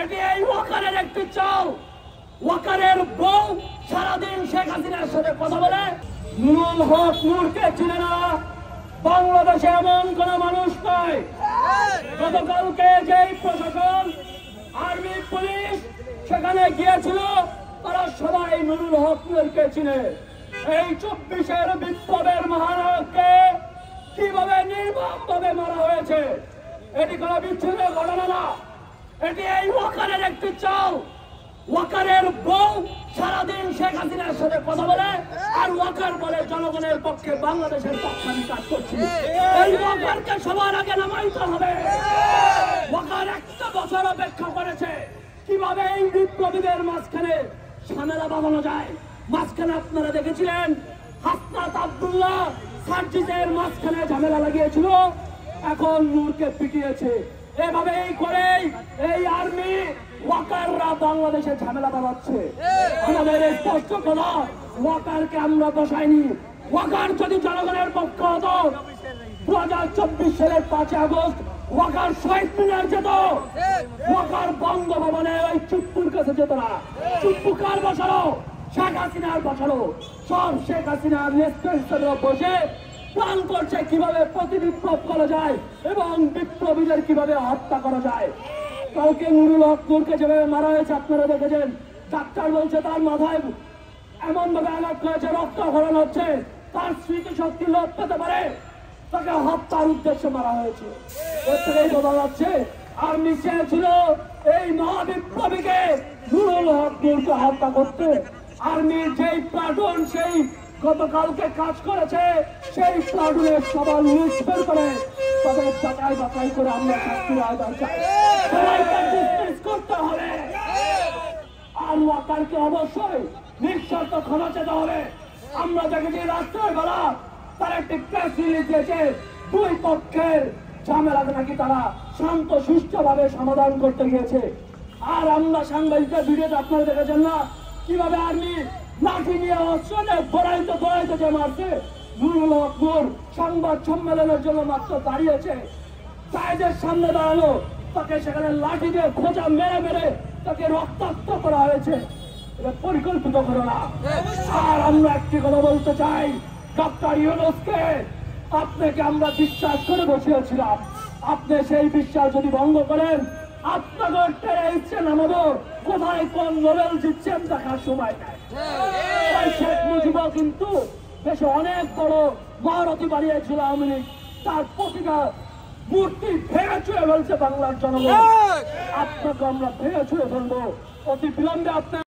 এটি এই ওয়াকারের একটি চাল। ওয়াকারের বউ সারাদিন শেখ হাসিনার সাথে কথা বলে। নুরুল হক নূরকে চিনে না বাংলাদেশে এমন কোন মানুষ নয়। গতকালকে যেই প্রশাসন, আর্মি, পুলিশ সেখানে গিয়েছিল, তারা সবাই নুরুল হক নূরকে চিনে। এই 24-এর বিপ্লবের মহানায়ককে কিভাবে নির্মমভাবে মারা হয়েছে, এটি কোনো বিচ্ছিন্ন ঘটনা না, এটি এই ওয়াকারের একটি চাল। ওয়াকারের বউ সারাদিন শেখ হাসিনার সাথে কথা বলে, আর ওয়াকার বলে জনগণের পক্ষে, বাংলাদেশের পক্ষে আমি কাজ করছি। এই ওয়াকারকে সবার আগে নামাইতে হবে। ওয়াকার একটা বছর অপেক্ষা করেছে কিভাবে এই বিপ্লবীদের মাঝখানে ঝামেলা বাঁধানো যায়। মাঝখানে আপনারা দেখেছিলেন হাসনাত আব্দুল্লাহ সার্জিসের মাঝখানে ঝামেলা লাগিয়েছিল, এখন নূরকে পিটিয়েছে। এভাবেই করেই এই আর্মি ওয়াকাররা বাংলাদেশে ঝামেলা বাঁধাচ্ছে। আমাদের এই স্পষ্ট কথা, ওয়াকারকে আমরা বসাইনি। ওয়াকার যদি জনগণের পক্ষে হতো, 2024 সালের 5 আগস্ট ওয়াকার শহীদ মিনার যেত, ওয়াকার বঙ্গভবনে ওই চুপ্পুর কাছে যেত না। চুপ্পু কার বসালো? শেখ হাসিনার বসালো। সব শেখ হাসিনার নেতৃত্বে বসে প্ল্যান করছে কিভাবে প্রতিবিপ্লব করা যায় এবং বিপ্লবীদের কিভাবে হত্যা করা যায়। কালকে নুরুল হক নূরকে যেভাবে মারা হয়েছে আপনারা দেখেছেন। ডাক্তার বলছে তার মাথায় এমন ভাবে আঘাত হয়েছে, রক্তক্ষরণ হচ্ছে, তার স্মৃতিশক্তি লোপ পেতে পারে, তাকে হত্যার উদ্দেশ্যে মারা হয়েছে। এর থেকেই বোঝা যাচ্ছে আর্মি চেয়েছিল এই মহাবিপ্লবীকে নুরুল হক নূরকে হত্যা করতে। আর্মির যেই প্লাটুন সেই গতকালকে কাজ করেছে, সেই প্লাটুনের সবার লিস্ট বের করে তাদের যাচাই বাছাই করে আমরা শাস্তির আওতায় চাই। সবাইকে ডিসমিস করতে হবে। আর ওয়াকারকে অবশ্যই নিঃশর্ত ক্ষমা চেতে হবে। আমরা দেখেছি রাষ্ট্রের বেলা তার একটি প্রেস রিলিজ দিয়েছে, দুই পক্ষের ঝামেলাকে নাকি তারা শান্ত সুষ্ঠু ভাবে সমাধান করতে গিয়েছে। আর আমরা সাংবাদিকদের ভিডিওতে আপনারা দেখেছেন না কিভাবে আর্মি লাঠি নিয়ে অস্ত্রে দৌড়াইতে যে মারছে। নুরুল হক নূর সংবাদ সম্মেলনের জন্য মাত্র দাঁড়িয়েছে, সাইডের সামনে দাঁড়ানো, তাকে সেখানে লাঠি দিয়ে খোঁজা মেরে মেরে তাকে রক্তাক্ত করা হয়েছে। এটা পরিকল্পিত ঘটনা। আর আমরা একটি কথা বলতে চাই, ডক্টর ইউনূসকে আপনাকে আমরা বিশ্বাস করে বসিয়েছিলাম। আপনি সেই বিশ্বাস যদি ভঙ্গ করেন, আপনাকে টেরে ইচ্ছে নামাবো। কোথায় কোন নোবেল জিতছেন দেখার সময় নাই। শেখ মুজিবও কিন্তু দেশে অনেক বড় মহারথী বানিয়েছিল আওয়ামী লীগ, তার প্রতিটা মূর্তি ভেঙে চুড়ে ফেলছে বাংলার জনগণ। আপনাকে আমরা ভেঙে চুড়ে ফেলবো অতি বিলম্বে। আপনার